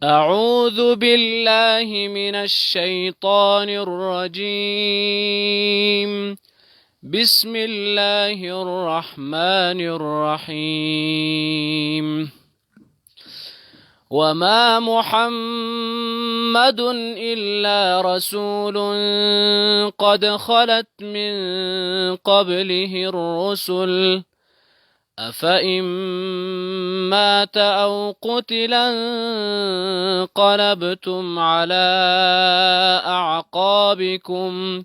أعوذ بالله من الشيطان الرجيم. بسم الله الرحمن الرحيم. وما محمد إلا رسول قد خلت من قبله الرسل أفإن مات أو قتلا انقلبتم على أعقابكم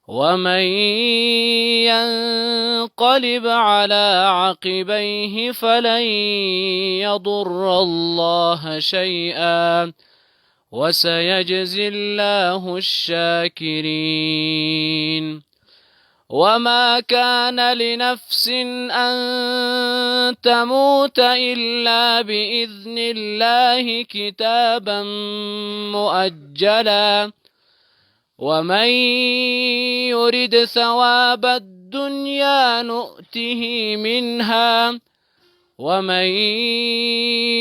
ومن ينقلب على عقبيه فلن يضر الله شيئا وسيجزي الله الشاكرين. وما كان لنفس أن تموت إلا بإذن الله كتابا مؤجلا ومن يرد ثواب الدنيا نؤته منها ومن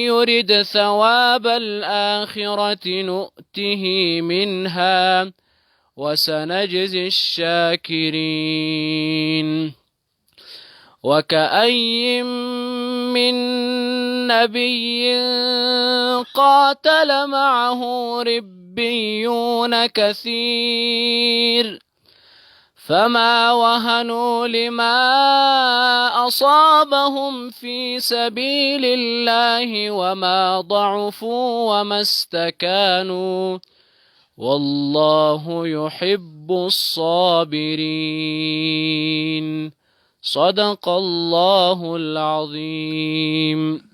يرد ثواب الآخرة نؤته منها وسنجزي الشاكرين. وكأي من نبي قاتل معه ربيون كثير فما وهنوا لما أصابهم في سبيل الله وما ضعفوا وما استكانوا والله يحب الصابرين. صدق الله العظيم.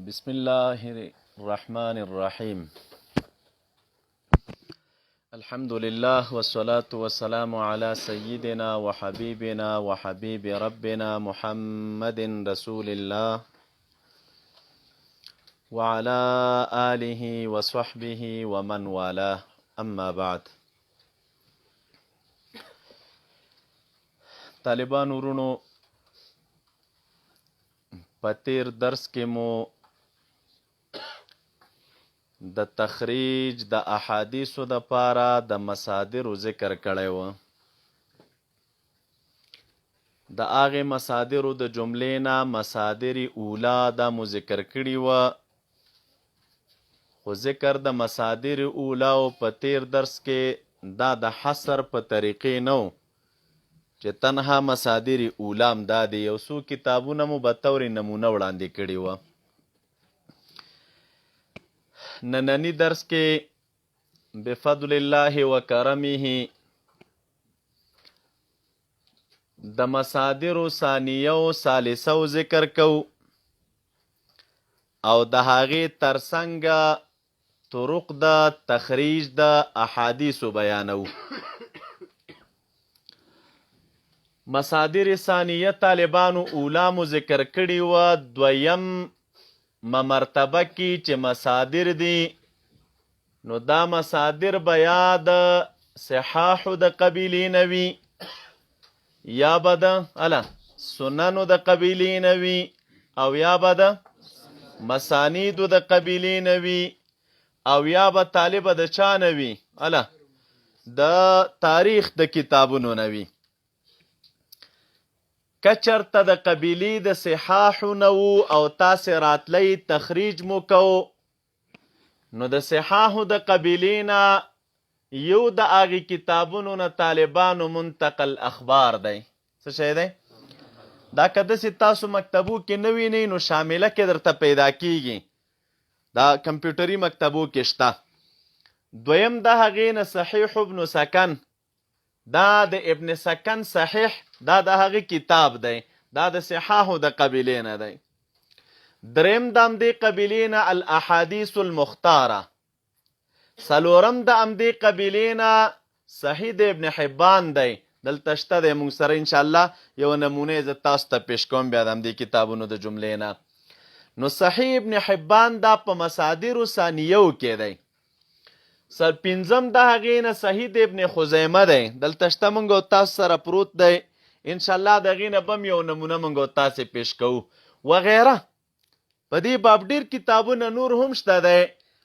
بسم الله الرحمن الرحيم. الحمد لله والصلاة والسلام على سيدنا وحبيبنا وحبيب ربنا محمد رسول الله وعلى آله وصحبه ومن والاه. أما بعد، طالبان ورونو پتیر درس کې مو د تخریج د احادیثو د پاره د مصادرو ذکر کړی و. د هغې مصادرو د جملې نه مصادر اولا دا مو ذکر کړي و، خو ذکر د مصادر اولا او په تیر درس کې دا د حصر په طریقې نه و چې تنها مصادر اولام دا دی. یو څو کتابونه مو به طور نمونه وړاندې کړي وه. نننی درس کې بفضل الله و کرمه د مصادر ثانیه او ثالثه ذکر کو او د هغې ترڅنګ طرق د تخریج د احادیثو بیانو. مصادر ثانیه طالبانو اولامو ذکر کړي و. دویم مرتبه کې چې مصادر دي نو دا مصادر به یا د صحاحو د قبیلې نه وي یا به د سننو د قبیلې نه وي او یا به د مسانیدو د قبیلې نه وي او یا به طالبه د چا نه وي د تاریخ د کتابونو نه وي. کچرته د قبیلې د صحاحو نه وو او تاسې راتلی تخریج مو کو نو د صحاحو د قبیلې نه یو د هغې کتابونو نه طالبانو منتقل اخبار دی. څه شی دی؟ دا که داسې تاسو مکتبو کې نه وینئ نو شامله کې درته پیدا کیږي، دا کمپیوټري مکتبو کې شته. دویم د هغې نه صحیح ابن سکن، دا د ابن سکن صحیح دا د هغې کتاب دی. دا د صحاحو د قبیلې نه دی. دریم د همدې قبیلې نه الاحادیث المختاره. څلورم د همدې قبیلې نه صحیح د ابن حبان دی. دلته شته دی، موږ سره انشاءالله یو نمونه زه تاسو ته پیش کوم بیا د همدې کتابونو د جملې نه. نو صحیح ابن حبان دا په مصادرو ثانیو کې دی. پنځم د هغې نه صحیح د ابن خزیمه دی. دلته شته موږ او تاسو سره پروت دی. انشاءالله د هغې نه به هم یو نمونه موږ او تاسې پیش کوو وغیره. په دې باب ډېر کتابونه نور هم شته دی،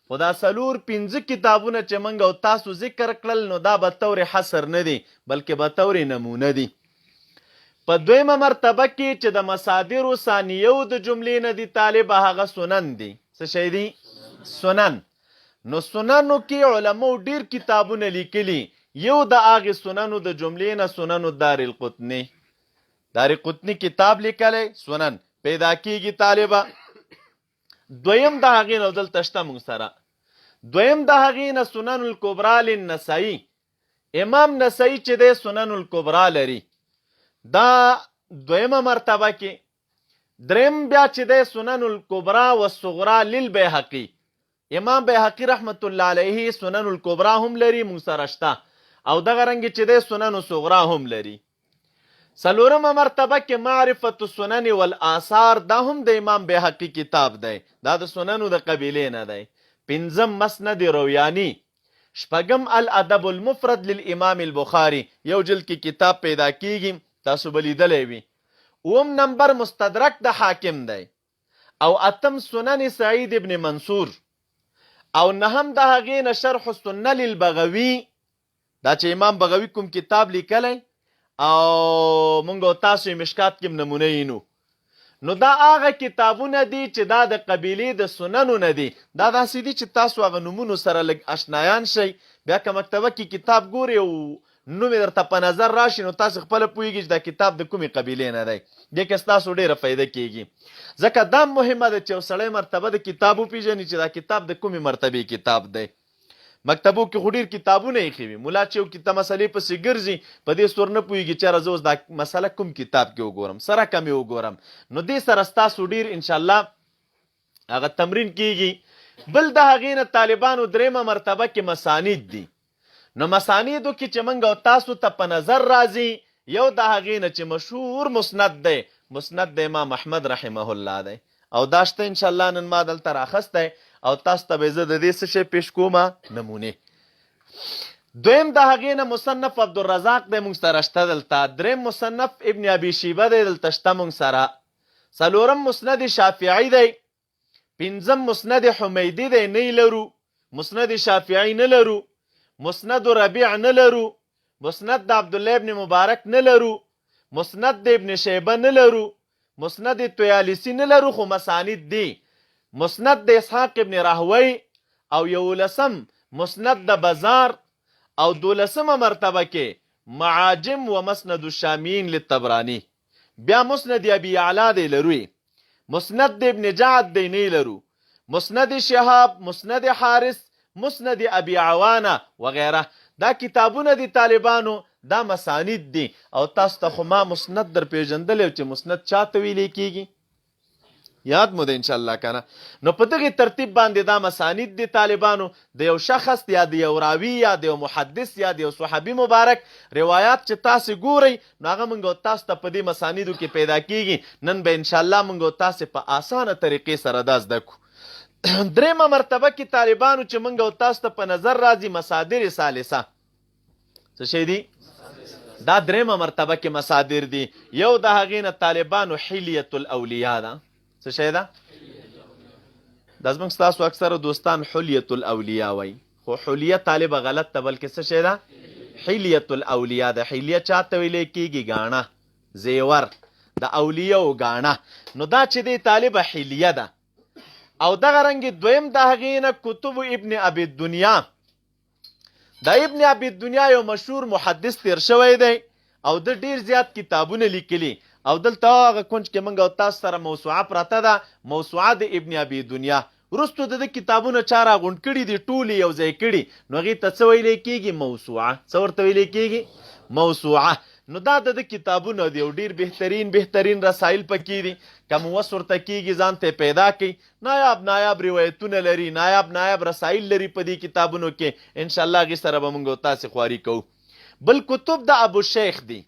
خو دا څلور پنځه کتابونه چې موږ او تاسو ذکر کړل نو دا به طور حصر نه دي بلکې به طور نمونه دي. په دویمه مرتبه کې چې د مصادرو ثانیو د جملې نه دي طالب هغه سنن دي. څه شی دي؟ سنن. نو سننو کې علماو ډېر کتابونه لیکلي. یو د هغې سننو د جملې نه سننو دارالقطني. دارالقطني کتاب لیکلی سنن پیدا کېږي طالبه. دویم د هغې نه دلته شته موږ سره. دویم د هغې نه سنن الکبرا للنسائی. امام نسائی چې دی سنن الکبرا لري، دا دویمه مرتبه کې. دریم بیا چې دی سنن الکبرا والصغرا للبیهقي. امام بیهقي رحمت الله علیه سنن الکبرا هم لري، موږ سره شته، او دغه رنګې چې دی سنن الصغرا هم لري. څلورمه مرتبه کې معرفت السنن والآثار، دا هم د امام بیهقي کتاب دی، دا د سننو د قبیلې نه دی. پنځم مسند رویانی. شپږم الادب المفرد للامام البخاري، یو جلد کې کتاب پیدا کیږي، تاسو به لیدلی وي. اوم نمبر مستدرک د حاکم دی. او اتم سنن سعید ابن منصور. او نهم د هغې نه شرح السنه للبغوي، دا چې امام بغوي کوم کتاب لیکلی او مونږ او تاسو یې مشکات کې نمونه یینو. نو دا هغه کتابونه دي چې دا د قبیلې د سننو نه دي. دا داسې دي چې تاسو هغه نومونو سره لږ اشنایان شئ، بیا که مکتبه کې کتاب ګوري او نوم یې درته په نظر راشي نو تاسو خپله پوهېږي چې دا کتاب د کومې قبیلې نه دی. دې کې ستاسو ډېره فایده کېږي. ځکه دا مهمه ده چې یو سړی مرتبه د کتاب وپېژني چې دا کتاب د کومې مرتبې کتاب دی. مکتبو کې خو ډېر کتابونه ایښي وي، ملا چې یو مسلې پسې ګرځي په دې سور نه پوهېږي چې یاره زه اوس دا مسله کوم کتاب کې وګورم، سره کمې وګورم. نو دې سره ستاسو ډېر انشاءالله هغه تمرین کېږي. بل د هغې نه طالبانو درېیمه مرتبه کې مسانید دي. نو مسانیدو کې چې موږ او تاسو ته په نظر راځي، یو د هغې نه چې مشهور مسند دی، مسند د امام احمد رحمه الله دی، او دا شته انشاءالله نن ما دلته راخستی او تاسو ته به زه د دې څه شی پیش کومه نمونې. دویم د هغې نه مصنف عبدالرزاق دی موږ سره شته دلته. دریم مصنف ابن ابي شیبه دی دلته شته موږ سره. څلورم مسند شافعي دی. پنځم مسند حمیدي دی، نه لرو. مسند شافعي نه لرو. مسند ربیع نه لرو. مسند د عبدالله ابن مبارک نه لرو. مسند د ابن شیبه نه لرو. مسند طیالسي نه لرو، خو مسانید دی. مسند د اسحاق ابن راهوی، او 11 مسند د بازار، او 12مه مرتبه کې معاجم و مسند الشامین للطبرانی. بیا مسند ابي اعلی دی لروي. مسند د ابن جعد دی نه لرو. مسند شهاب، مسند حارث، مسند ابي عوانه وغیره. دا کتابونه دي طالبانو، دا مسانید دي. او تاسو ته خو ما مسند در پیژندلی چې مسند چاته ویلی کیږي، یاد مو ده انشاءالله کنه. نو په دغه ترتیب باندې دا مسانید دي طالبانو. د یو شخص یا د یو راوي یا د یو محدث یا د یو صحابي مبارک روایات چې تاسو ګورئ نو هغه موږ او تاسو ته په دې مسانیدو کې پیدا کیږي. نن به انشاءالله موږ او تاسو په اسانه طریقې سره دا زده کړو. درېیمه مرتبه کې طالبانو چې موږ او تاسو ته په نظر راځي مصادر ثالثه. څه شی دي؟ دا درېیمه مرتبه کې مصادر دي. یو د هغې نه طالبانو حلیة الاولیاء ده. څه شی ده؟ دا زموږ ستاسو اکثره دوستان حلیة الاولیاء وایي، خو حلیه طالبه غلط ده، بلکې څه شی ده؟ حلیة الاولیاء ده. حلیه چاته ویلی کېږي؟ ګاڼه، زیور، د اولیاو ګاڼه. نو دا چې دی طالبه حلیه ده. او دغه رنګې دویم د هغې نه کتب ابن ابي الدنیا. دا ابن ابي الدنیا یو مشهور محدث تیر شوی دی او د ډیر زیات کتابونه لیکلي. او دلته هغه کونج کې موږ او تاسو سره موسوعه پرته ده، موسوعه د ابن ابي الدنیا. وروستو د کتابونه چا راغونډ کړي دي، ټول یو ځای کړي، نو هغې ته څه ویلی کېږي؟ موسوعه. څه ورته ویلی کېږي؟ موسوعه. نو دا د کتابونه دی او ډیر بهترین رسایل پکې دي. کم وس ورته کېږي ځان ته پیدا کړي. نایاب روایتونه لري، نایاب رسایل لري په دې کتابونو کې. انشاءالله هغې سره به موږ او تاسې خواري کوو. بل کتب د ابو شیخ دی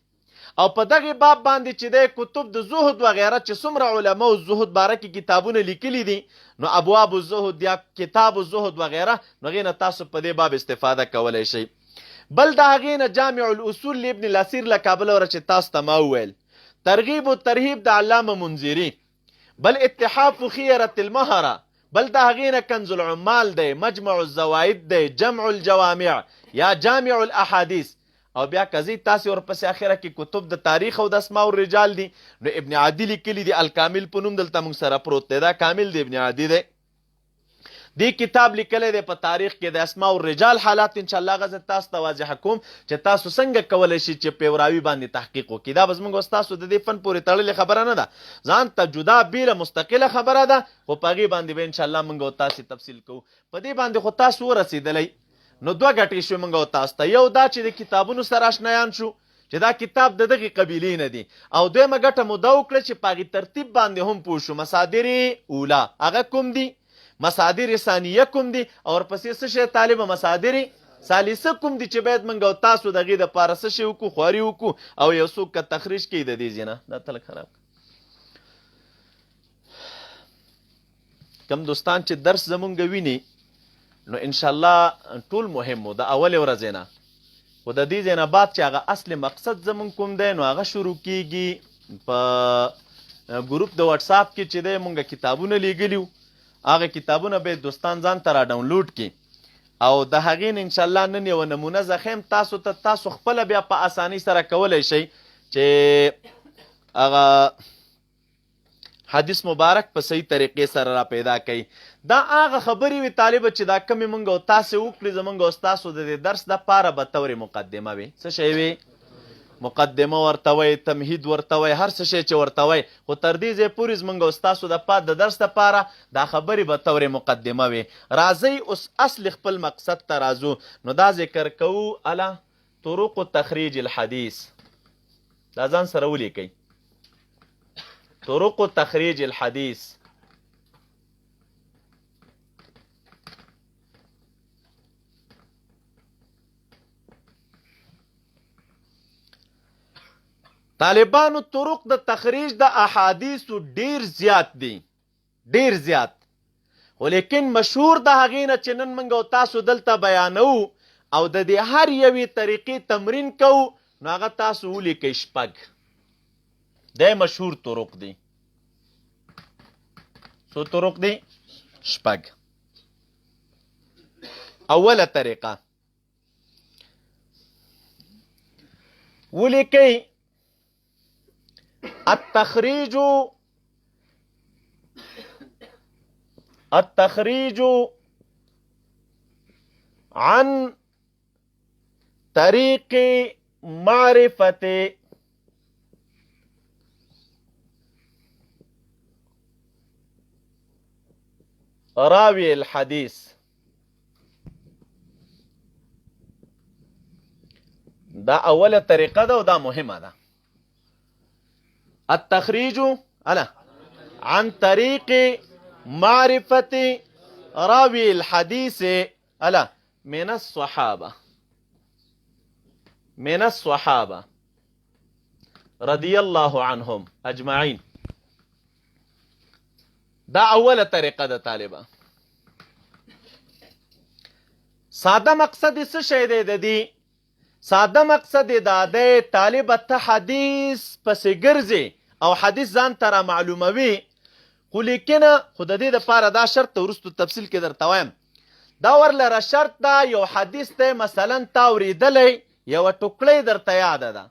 او په دغه باب باندې چې دی کتب د زهد وغیره چې څومره علما او زهد باره کې کتابونه لیکلي دي نو ابواب الزهد یا کتاب الزهد وغیره نو هغې نه تاسو په دې باب استفاده کولی شئ. بل د هغې نه جامع الاصول لابن الاسیر له کابل وره چې تاسو ته ما وویل، ترغیب و ترهیب د علامه منذري، بل اتحاف خیرة المهره، بل د هغې نه کنز العمال دی، مجمع الزوائد دی، جمع الجوامع یا جامع الاحادیث. او بیا کزی تاسې ورپسې اخره کې کتب د تاریخ او د اسماء الرجال دي نو ابن عدي لیکلي دي الکامل په نوم دلته موږ سره پروت دی. دا کامل دی ابن عدي دی. دی کتاب لیکلی دی په تاریخ کې د اسماء الرجال حالات. انشاءالله هغه زه تاسو ته واضح کوم چې تاسو څنګه کولی شئ چې په راوي باندې تحقیق وکړي. دا به زموږ ستاسو د دې فن پورې تړلې خبره نه ده، ځان ته جدا بیله مستقله خبره ده، خو په هغې باندې به انشاءالله موږ او تاسې تفصیل کوو. په دې باندې خو تاسو ورسېدلی نو دوه ګټې شوې موږ او تاسو ته. یو دا چې د کتابونو سره اشنایان شو چې دا کتاب د دغې قبیلې نه دي، او دویمه ګټه مو دا وکړه چې په هغې ترتیب باندې هم پوه شو. مصادر اوله هغه کوم دي، مصادر ثانیه کوم دي، او ورپسې څه شی طالبه مصادر ثالثه کوم دي چې باید موږ او تاسو د هغې دپاره څه شی وکړو، خواري وکړو او یو څوک که تخریج کوي د دې ځینه. دا تلک خراب کم دوستان چې درس زمونږ ویني نو انشاءالله ټول مهم و د اولې ورځې نه، خو د دې ځای نه بعد چې هغه اصل مقصد زمونږ کوم دی نو هغه شروع کیږي. په ګروپ د واتساپ کې چې دی مونږ کتابونه لیږلي وو، هغه کتابونه به دوستان ځان ته را ډاونلوډ کړي او د هغې نه انشاءالله نن یوه نمونه زه ښیم تاسو ته، تاسو خپله بیا په اسانۍ سره کولی شئ چې هغه حدیث مبارک په صحیح طریقې سره را پیدا کوي. دا هغه خبرې وي طالبه چې دا کمې موږ او تاسې وکړي زموږ او ستاسو د دې درس دپاره به طورې مقدمه وي. څه شی وي؟ مقدمه ورته وی، تمهید ورته وی، هر څه شی چې ورته وی، خو تر دې ځای پورې زموږ او ستاسو د درس دپاره دا خبرې به طورې مقدمه وي. راځئ اوس اصل خپل مقصد ته راځو. نو دا ذکر کوو اله طرق تخریج الحدیث. دا ځان سره ولیکئ، طرق تخریج الحدیث. طالبانو طرق د تخریج د احادیثو ډیر زیات دي، ډیر زیات، خو لیکن مشهور د هغې نه چې نن موږ او تاسو دلته بیانو او د دې هر یوې طریقې تمرین کوو نو هغه تاسو ولیکئ شپږ. دا مشهور طرق دي. څو طرق دي؟ شپږ. اوله طریقه ولیکئ التخريج عن طريق معرفة راوي الحديث. دا اوله طریقه ده او دا مهمه ده. التخريج عن طريق معرفة راوي الحديث من الصحابة رضي الله عنهم أجمعين. دا اوله طریقه ده طالبه. ساده مقصد څه شی دی د دې؟ ساده مقصد دا دی طالبه ته حدیث پسې ګرځې او حدیث ځان ته را معلوموي، خو لیکنه خو د دې دپاره دا شرط ته وروستو تفصیل کې درته وایم. دا ورلره شرط ده یو حدیث دی مثلا تا اورېدلی، یوه ټوکړۍ درته یاده ده،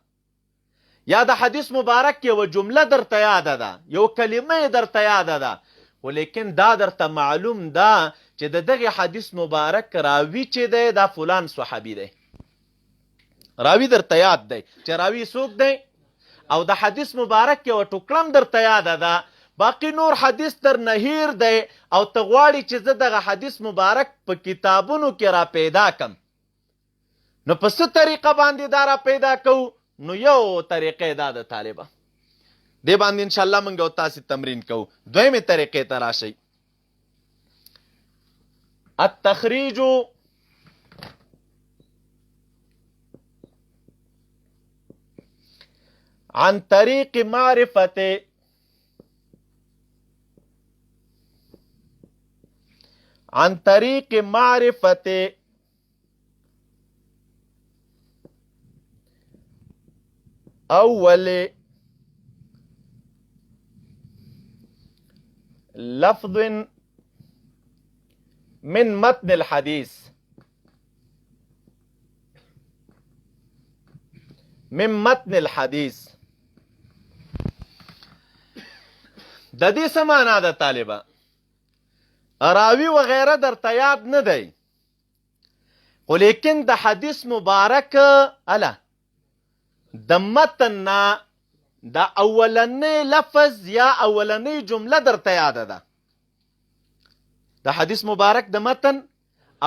یا د حدیث مبارک یوه جمله درته یاده ده، یو کلمه یې درته یاده ده، خو لیکن دا درته معلوم ده چې د دغې حدیث مبارک راوي چې دی دا فلان صحابي دی. راوي درته یاد دی چې راوي څوک دی، او د حدیث مبارک یوه ټوکړه هم درته یاده ده، باقي نور حدیث در نه هیر دی او ته غواړې چې زه دغه حدیث مبارک په کتابونو کې را پیدا کم. نو په څه طریقه باندې دا را پیدا کوو؟ نو یو طریقې دا د طالبه دې باندې انشاءالله موږ او تاسې تمرین کوو. دویمې طریقې ته راشئ. التخریج عن طریق معرفت اول لفظ من متن الحديث د دې څه معنا ده طالبه؟ راوی وغیره درته یاد نه دی، خو لیکن د حدیث مبارک د متن نه د اولنی لفظ یا اولنی جمله درته یاده ده. د حدیث مبارک د متن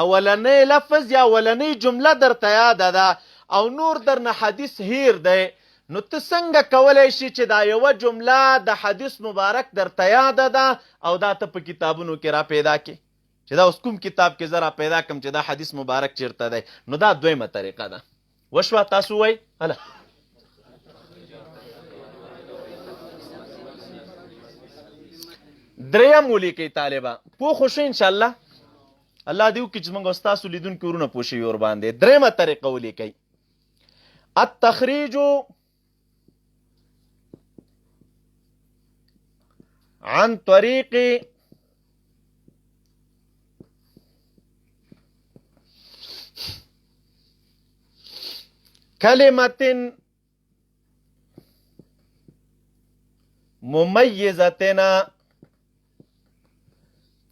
اولنی لفظ یا اولنی جمله درته یاده ده او نور درنه حدیث هیر دی، نو ته څنګه کولی شي چې دا یوه جمله د حدیث مبارک درته یاده ده او دا ته په کتابونو کې را پیدا کړې چې دا اوس کوم کتاب کې زه را پیدا کړم چې دا حدیث مبارک چیرته دی؟ نو دا دویمه طریقه ده. وشوه؟ تاسو وایئ هله. دریم ولیکئ طالبه، پوه خو شو انشاءالله، الله دې وکړي چې موږ او ستاسو لیدونکي ورونه پوه شوي ورباندې. دریمه طریقه ولیکئ. التخریج عن طریق کلمة ممیزة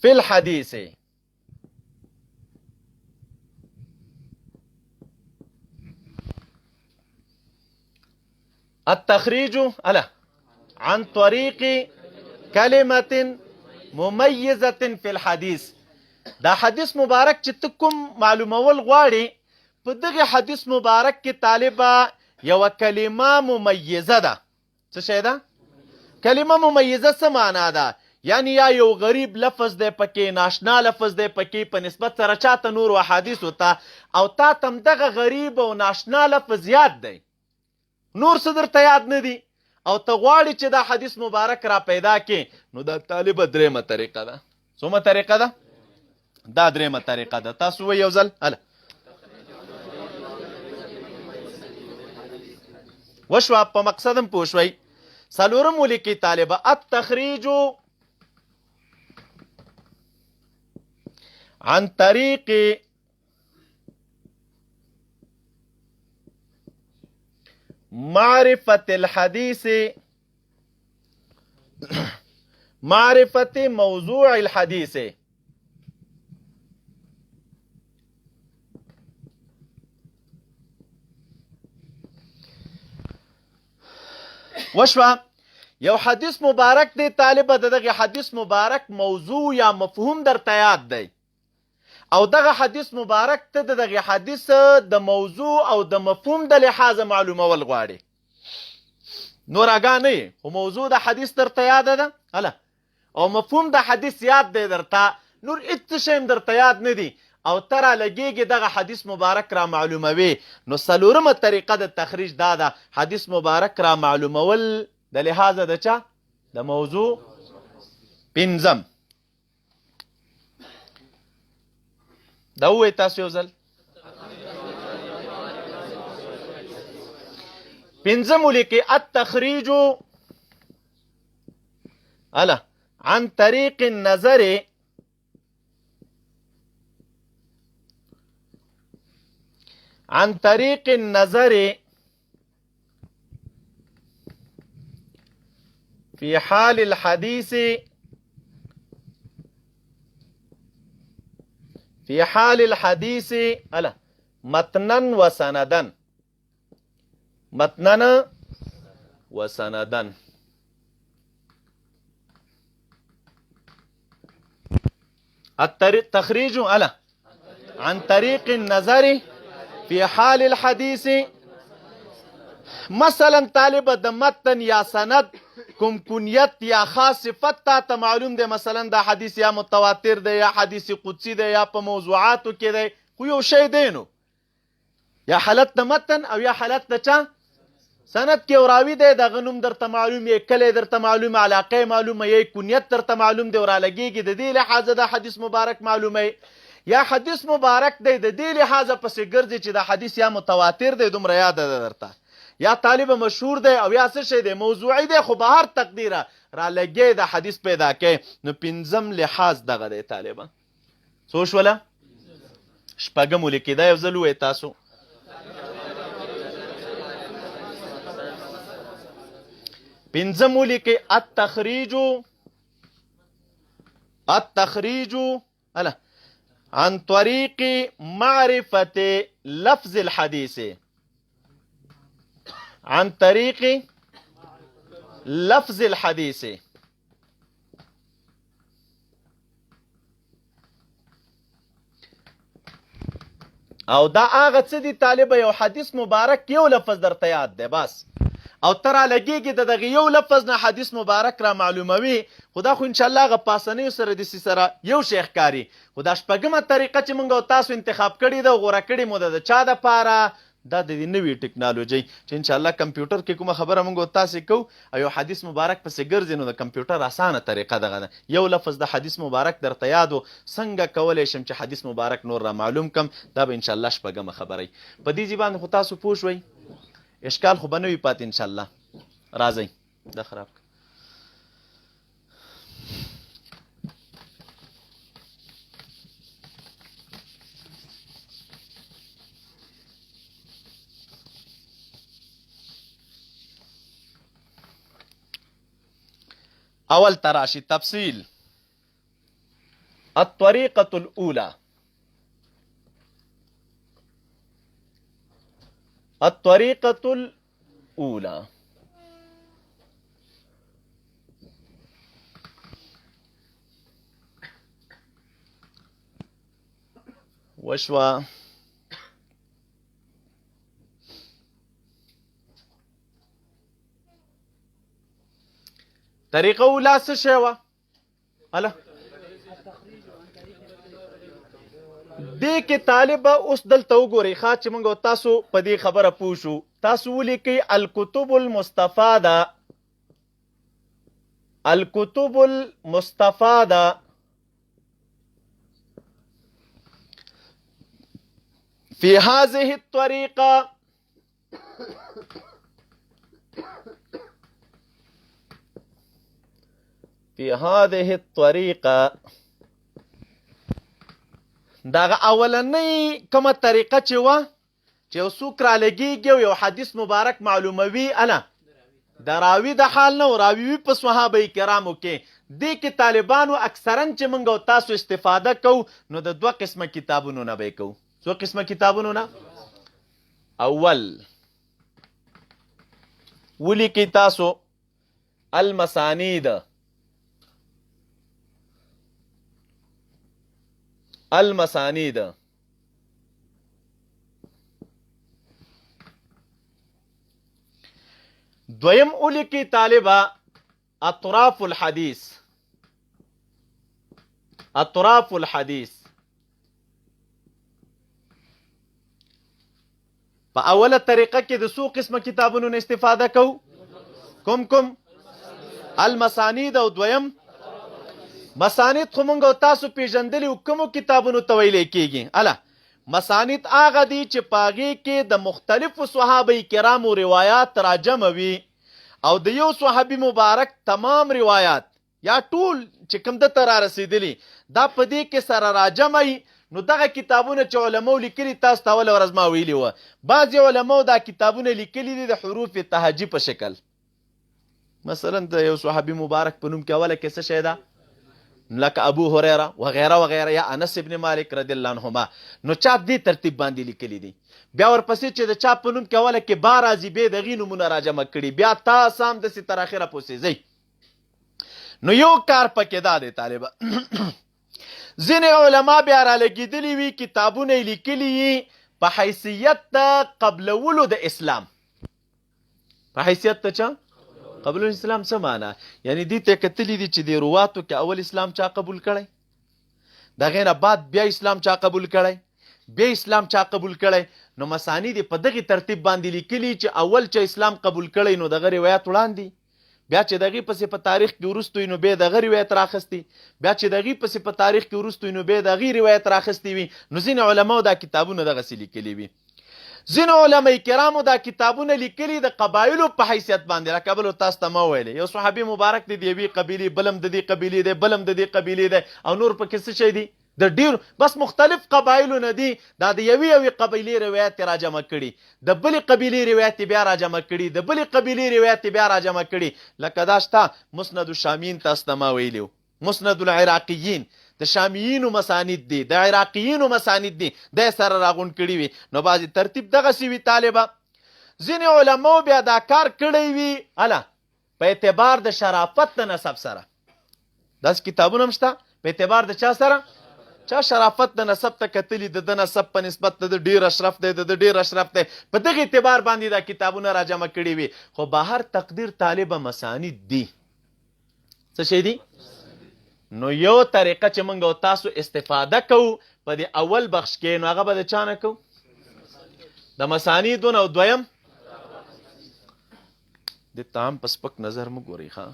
فی الحدیث. التخریج عن طریق کلمة ممیزة فی الحدیث. دا حدیث مبارک چې ته کوم معلومول غواړي، په دغه حدیث مبارک کې طالبه یوه کلمه ممیزه ده. څه شی ده؟ کلمه ممیزه څه معنا ده؟ یعنی یا یو غریب لفظ دی پکې، ناشنا لفظ دی پکې په نسبت سره چاته نورو احادیثو ته، او تا ته هم دغه غریب او ناشنا لفظ یاد دی، نور څه درته یاد نه دي، او ته غواړې چې دا حدیث مبارک را پیدا کړې، نو دا طالبه دریمه طریقه ده. څومه طریقه ده؟ دا دریمه طریقه ده. تاسو وایئ یو ځل هله. وشوه؟ په مقصد هم پوه شوئ. څلورم ولیکئ طالبه. التخریج عن طریق معرفت الحدیث، معرفت موضوع الحدیث. وشوه؟ یو حدیث مبارک دی طالبه، دغه حدیث مبارک موضوع یا مفهوم درته یاد دی، او دغه حدیث مبارک ته دغه حدیث د موضوع او د مفهوم د لحاظه معلومول غواړي. نور اگاه نه یې، خو موضوع د حدیث درته یاده ده هله، او مفهوم د حدیث یاد دی درته، نور هېڅ شی هم درته یاد نه دي، او ته را لګېږي دغه حدیث مبارک را معلوموي. نو څلورمه طریقه د تخریج دا ده، حدیث مبارک را معلومول د لحاظه د چا؟ د موضوع. پنځم دا ووایئ تاسو یو ځل. پنځم ولیکئ. التخریج عن طریق النظر في حال الحديث متنا وسندا. التخريج عن طريق النظر في حال الحديث مثلا طالب د متن یا سند کوم کنیت یا خاص صفت ته معلوم دی، مثلا دا حدیث یا متواتر دی یا حدیث قدسی دی یا په موضوعاتو کې دی، خو یو شی دی نو یا حالت د متن او یا حالت د چا سند کې وراوي دی، دغه نوم درته معلوم یې، کلی درته معلوم، علاقه معلومه یې، کنیت درته معلوم دی ورالګېږي، د دې لحاظه د حدیث مبارک معلومه یا حدیث مبارک دی د دې لحاظه پسې ګرځي چې د حدیث یا متواتر دی دومره یاد ده درته، یا طالب مشهور دی او یا څه شی دی موضوعي دی، خو به هر تقدیره رالګې د حدیث پیدا کوي. نو پنځم لحاظ دغه دی طالبه. څو شوله؟ شپږم ولیکئ، دا یو ځل ووایئ تاسو. پنځم ولیکئ التخریج عن طریق معرفت لفظ الحدیث، عن طریق لفظ الحدیث. او دا هغه څه دي طالبه یو حدیث مبارک یو لفظ درته یاد دی بس، او تر لګيږي د دغه یو لفظ نه حدیث مبارک را معلوموي، خدا خو ان شاء الله غ پاسنیو سره د سره یو شیخ کاری. خدا شپږمه طریقه چې موږ تاسو انتخاب کړی دا غوړه کړی مو د چا د پاره دا د نوې ټکنالوژي چې ان شاء الله کمپیوټر کې کومه خبره موږ تاسو کو او یو حدیث مبارک پسې ګرځي نو د کمپیوټر اسانه طریقه دغه ده، یو لفظ د حدیث مبارک درته یادو څنګه کولای شم چې حدیث مبارک نور را معلوم کم، دا به ان شاء الله شپږمه خبره په دې ځبان خو تاسو پوه شوي، اشکال خو بنوي پات ان شاء الله. راځي دا خراب اول تراشی تفصیل. الطريقة الأولى، الطريقة الأولى وشوا طریقه اوله څه شی وه؟ اله دې کې طالبه اوس دلته وګورئ ښه چې موږ تاسو په دې خبره پوه شو. تاسو ولیکئ الکتب المستفاده، الکتب المستفاده في هذه الطريقة في هذه الطريقة داغه اولنۍ کومه طریقه چې وه چې یو څوک رالګېږي او یو حدیث مبارک معلوموي اله د راوي د حال نه و راوي په صحابه کرامو کې دې کې طالبانو اکثرا چې موږ تاسو استفاده کوو نو د دوه قسمه کتابونو نه به کوو. څو قسمه کتابونو نه؟ اول ولیکئ تاسو المسانید، المسانید. دویم ولیکئ طالبه اطراف الحدیث، اطراف الحدیث. په اوله طریقه کې د څو قسمه کتابونو نه استفاده کوو؟ کوم المسانید او دویم مسانید. خو موږ تاسو پیژندلی کومو کتابونو ته ویلی کېږي؟ اله مسانید هغه دي چې په هغې کې د مختلفو صحابه کرامو روایات راجمه وي او د یو صحابي مبارک تمام روایات یا ټول چې کوم دته را رسېدلي دا په دې کې سره راجمه وي. نو دغه کتابونه چې علماو لیکلي تاسو ته اوله ورځ ما ویلي وه، بعضې علماو دا کتابونه لیکلي دي د حروف تهجي په شکل. مثلا د یو صحابي مبارک په نوم کې اوله کې څه شی ده لکه ابو هريره وغیره وغیره یا انس ابن مالک رضی الله عنهما، نو چاپ دې ترتیب باندې لیکلي دي. بیا ورپسې چې د چاپ په نوم کې اوله کې با راځي بیا دغې نومونه راجمع کړي، بیا تاسو هم داسې تر اخره پسې ځئ. نو یو کار پکې دا دی طالبه ځینې علما بیا رالګېدلي وي کتابونه یې لیکلي وي په حیثیت د قبلولو د اسلام، په حیثیت ته چا قبول الاسلام څه معنا؟ یعنی دې ته کتلی دي چې د رواتو کې اول اسلام چا قبول کړی، دغې نه بعد بیا اسلام چا قبول کړی، بیا اسلام چا قبول کړی. نو مسانی دې په دغه ترتیب باندې لیکلي چې اول چې اسلام قبول کړی نو دغه روایت وړاندې، بیا چې دغه پسې په تاریخ کې وروستوي نو بیا دغه روایت راخستی، بیا چې دغه پسې په تاریخ کې وروستوي نو بیا دغه روایت راخستی وي. نو ځینې علماو دا کتابونه دغسې لیکلي وي. ځینو علما کرامو دا کتابونه لیکلي د قبایلو په حیثیت باندې، لکه بل تاسو ته ما ویلې یو صحابي مبارک دی د یوې قبیلې، بلم د دې قبیلې دی، بلم د دې قبیلې دی، او نور پکې څه شی دی د ډېرو بس مختلف قبایلو نه دي. دا د یوې قبیلې روایت را جمع کړي، د بلې قبیلې روایت بیا را جمع کړي، د بلې قبیلې روایت بیا را جمع کړي. لکه دا شته مسند الشامین، تاسو ته ما ویلي مسند العراقیین، د شامیینو مسانید دي، د عراقیینو مسانید دي، د سره راغونډ کړي وي. نو بعضې ترتیب دغسې وي طالبه. ځینې علماو بیا دا کار کړی وي هله په اعتبار د شرافت د نسب سره. داسې کتابونه هم شته په اعتبار د چا سره؟ چا شرافت د نسب ته کتلي، د نسب په نسبت د ډیر اشرف دی، د ډیر اشرف دی، په دغه اعتبار باندې دا کتابونه را جمع کړي وي. خو بهر تقدیر طالبه مسانید دي. څه شی دي؟ نو یو طریقه چې موږ او تاسو استفاده کوو په دې اول بخش کې، نو هغه به د چا نه کوو؟ د مسانیدو نه. او دویم د تام په سپک نظر مو ګورئ ښه،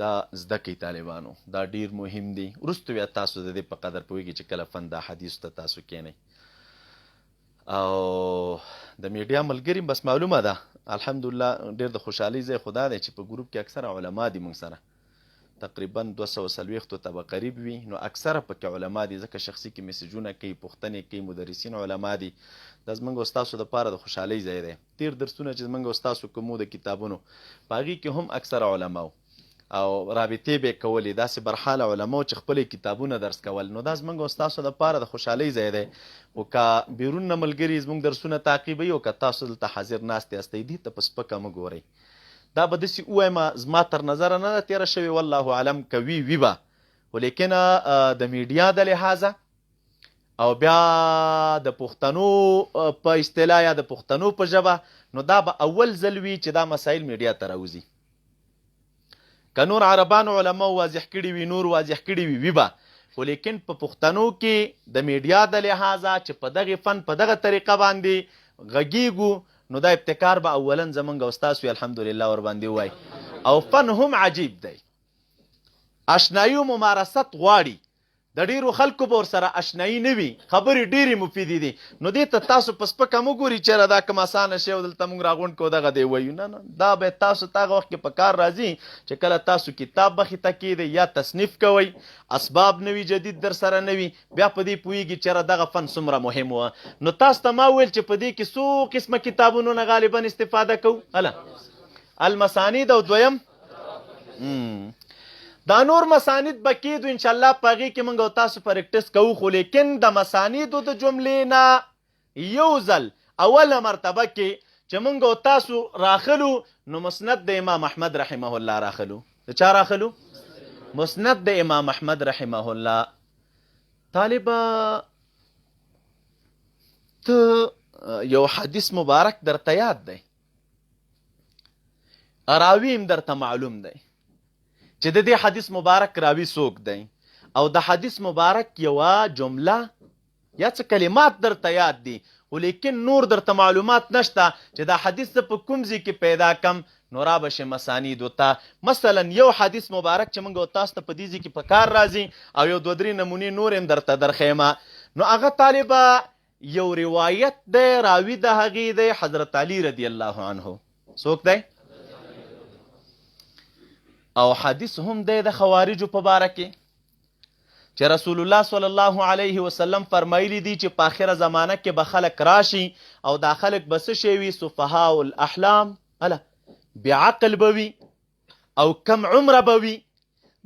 دا زده کوي طالبانو، دا ډیر مهم دی. وروسته بیا تاسو د دې په قدر پوهېږئ چې کله فن دا حدیثو ته تاسو کښېنئ. او د میډیا ملګري بس معلومه ده الحمدلله ډیر د خوشحالۍ ځای خو دا دی چې په ګروپ کې اکثره علما دي موږ سره، تقریبا 240 ته به قریب وي. نو اکثره پکې علما دي، ځکه شخصي کې میسجونه کوي، پوښتنې کوي، مدرسین علما دي. دا زموږ او ستاسو دپاره د خوشحالۍ ځای دی. تیر درسونه چې زموږ او ستاسو کومو د کتابونو په هغې کې هم اکثره علماو او رابطې به یې کولې، داسې برحاله علماو چې خپل کتابونه درس کول. نو دا زموږ او ستاسو دپاره د خوشحالۍ ځای دی. او که بیرون نه ملګري زموږ درسونه تعقیبوي، او که تاسو دلته حاضر ناست یاستئ، دې ته په سپکه مه ګورئ. دا به داسې ووایم زما تر نظره نه ده تېره شوې، والله اعلم که وي به، خو لیکن د میډیا د لحاظه او بیا د پښتنو په اصطلاح یا د پښتنو په ژبه، نو دا به اول ځل وي چې دا مسایل میډیا ته راوځي. که نور عربانو علماو واضح کړي وي، نور واضح کړي وي به، خو لیکن په پښتنو کې د میډیا د لحاظه چې په دغه فن په دغه طریقه باندې غږیږو، نو دا ابتکار به اولا زمونږ او ستاسو الحمدلله ور باندې وای. او فن هم عجیب دی، اشنایي و ممارست غواړي. د ډیرو خلکو به ورسره اشنایي نه وي، خبرې ډیرې مفیدې دي. نو دې ته تاسو په سپکه مه ګورئ چېرې دا کوم اسانه شی او دلته موږ راغونډ کړو دغه دی وایو. نه نه، دا به تاسو ته هغه وخت کې په کار راځي چې کله تاسو کتاب مخې ته کیدئ یا تصنیف کوئ، اسباب نوي جدید در سره نه وي، بیا په دې پوهېږي چېرې دغه فن څومره مهم و. نو تاسو ته ما ویل چې په دې کې څو قسمه کتابونو نه غالبا استفاده کوو. هله المسانید او دویم دا نور مسانید به کېدو انشاءالله په هغې کې موږ او تاسو پریکټس کوو. خو لیکن د مسانیدو د جملې نه یو ځل اوله مرتبه کې چې موږ او تاسو راخلو، نو مسند د امام احمد رحمه الله راخلو. د چا راخلو؟ مسند د امام احمد رحمه الله. طالبه ته یو حدیث مبارک درته یاد دی، راوی هم درته معلوم دی چې د دې حدیث مبارک راوي څوک دی، او د حدیث مبارک یوه جمله یا څه کلمات درته یاد دي، خو لیکن نور درته معلومات نشته چې دا حدیث زه په کوم ځای کې پیدا کم. نو را به شي مسانیدو ته. مثلا یو حدیث مبارک چې موږ او تاسو ته په دې ځای کې په کار راځي، او یو دوه درې نمونې نور هم درته درښیمه. نو هغه طالبه یو روایت دی، راوي د هغې دی حضرت علي رضی الله عنه. څوک دی؟ او حدیث هم دی د خوارجو په باره کې چې رسول الله صلی الله علیه وسلم فرمایلی دی چې په آخره زمانه کې به خلک راشي، او دا خلک به څه شی وي؟ سفهاء الاحلام، هله بعقل به وي او کم عمره به وي.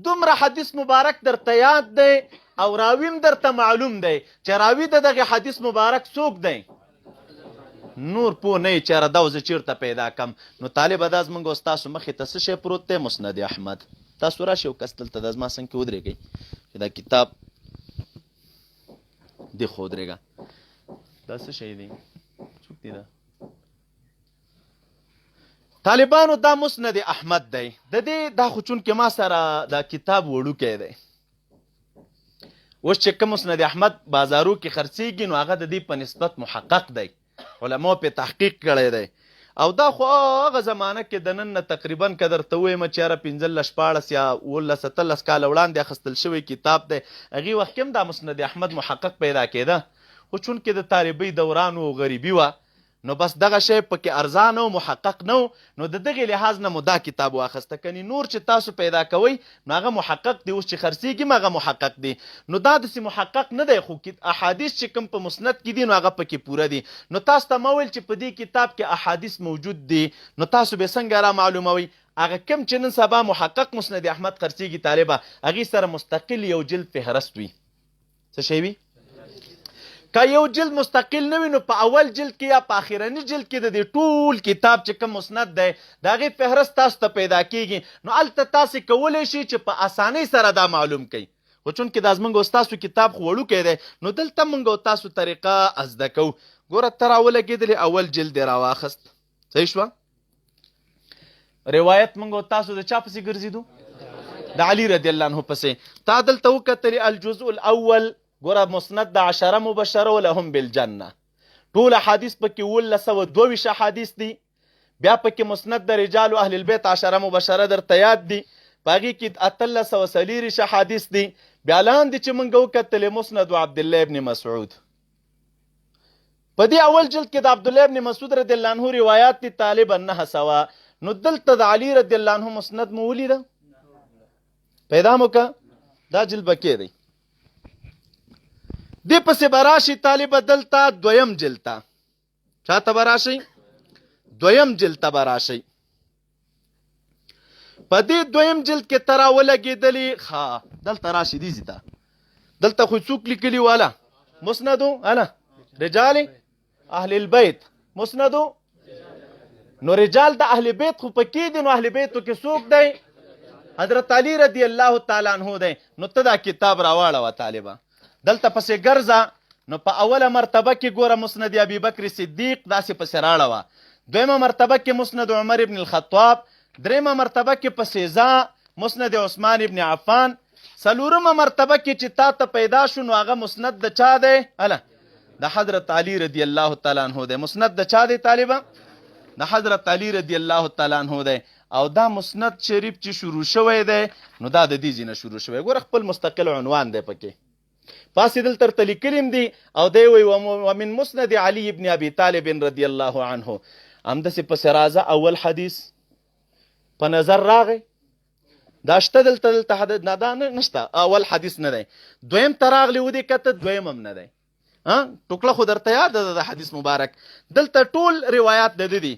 دومره حدیث مبارک درته یاد دی او راوي هم درته معلوم دی چې راوي د دغه حدیث مبارک څوک دی. نور پوه نه یې چېرې دا زه چېرته پیدا کم. نو طالبه دا زموږ او ستاسو مخې ته څه شی پروت دی؟ مسند احمد. تاسو راشئ او کس دلته دا زما څنګ کې ودرېږئ چې دا کتاب دې خو ودرېږه. دا څه شی دی؟ څوک دی دا؟ طالبانو دا مسند احمد دی، د دې دا خو چونکې ما سره دا کتاب وړوکی دی، اوس چې کوم مسند احمد بازارو کې خرڅېږي نو هغه د دې په نسبت محقق دی، علماو پې تحقیق کړی دی. او دا خو هغه زمانه کې د نن نه تقریبا که درته ووایم چې یاره 15-14 یا 17 کاله وړاندې اخیستل شوی کتاب دی، هغې وخت کې هم دا مسند احمد محقق پیدا کېده، خو چونکې د طالبۍ دوران و غریبي وه نو بس دغه شی پکې ارزانه او محقق نه نو د دغې لحاظ نه مو دا کتاب واخیسته. کنې نور چې تاسو پیدا کوئ نو هغه محقق دی، اوس چې خرڅېږي هم هغه محقق دی. نو دا داسې محقق نه دی، خو احادیث چې کوم په مسند کې دي نو هغه پکې پوره دي. نو تاسو ته ما ویل چې په دې کتاب کې احادیث موجود دي، نو تاسو به څنګه را معلوموئ؟ هغه کوم چې نن سبا محقق مسند احمد خرڅېږي طالبه، هغې سره مستقل یو جلد فهرست وي. څه شی وي؟ که یو جلد مستقل نه وي نو په اول جلد کې یا په اخرني جلد کې د دې ټول کتاب چې کوم مسند دی د هغې فهرست تاسو ته پیدا کېږي. نو هلته تاسې کولی شئ چې په اسانۍ سره دا معلوم کړئ. خو چونکې دا زموږ او ستاسو کتاب خو وړوکی دی نو دلته موږ او تاسو طریقه زده کوو. ګوره ته راولګېدلې اول جلد یې راواخیست، صحیح شوه؟ روایت موږ او تاسو د چا پسې ګرځېدو؟ د علي رضی الله عنه پسې. تا دلته وکتلې الجزء الاول، ګوره مسند د 10 مبشره ولهم بالجنه، ټول احادیث پکې 1922 احادیث دي. بیا پکې مسند د رجال اهل البیت 10 مبشره درته یاد دي، په هغې کې 1840 احادیث دي. بیا لاندې چې موږ وکتلې مسند عبدالله ابن مسعود، په دې اول جلد کې د عبدالله ابن مسعود رضی الله عنه روایات دي طالبا 900. نو دلته د علي رضی الله عنه مسند مو ولیده؟ پیدا مو که؟ دا جلد بکې دی. دې پسې به راشي طالبه دلته دویم جلد ته. چاته به راشئ؟ دویم جلد ته به راشئ. په دې دویم جلد کې ته راولګېدلې، ښه دلته راشي دیزي ته. دلته خو څوک لیکلي واله مسندو اله رجال اهل البیت، مسندو نو رجال د اهل بیت خو پکې دي، نو اهل بیتو کې څوک دی؟ حضرت علی رضی الله تعالی عنه دی. نو ته دا کتاب راواړوه طالبه، دلته پسې ګرځه. نو په اوله مرتبه کې ګوره مسند ابي بکر صدیق داسې پسې راړوه، دویمه مرتبه کې مسند عمر ابن الخطاب، دریمه مرتبه کې پسې ځه مسند عثمان ابن عفان، څلورمه مرتبه کې چې تا ته پیدا شو نو هغه مسند د چا دی؟ اله د حضرت علی رضی الله تعالی عنه دی. مسند د چا دی طالبه؟ د حضرت علی رضی الله تعالی عنه دی. او دا مسند شریف چې شروع شوی دی نو دا د دې ځینه شروع شوی. ګوره خپل مستقل عنوان دی پکې، پاسې دلته درته لیکلي هم دي. او دی وایي ومن مسند علي ابن ابي طالب رضی الله عنه. همداسې پسې راځه اول حدیث په نظر راغی، دا شته دلته حدیث نه دا نشته، اول حدیث نه دی. دویم ته راغلی ودې کته، دویم هم نه دی. ټوکړه خو درته یاد ده د حدیث مبارک، دلته ټول روایات د ده دي.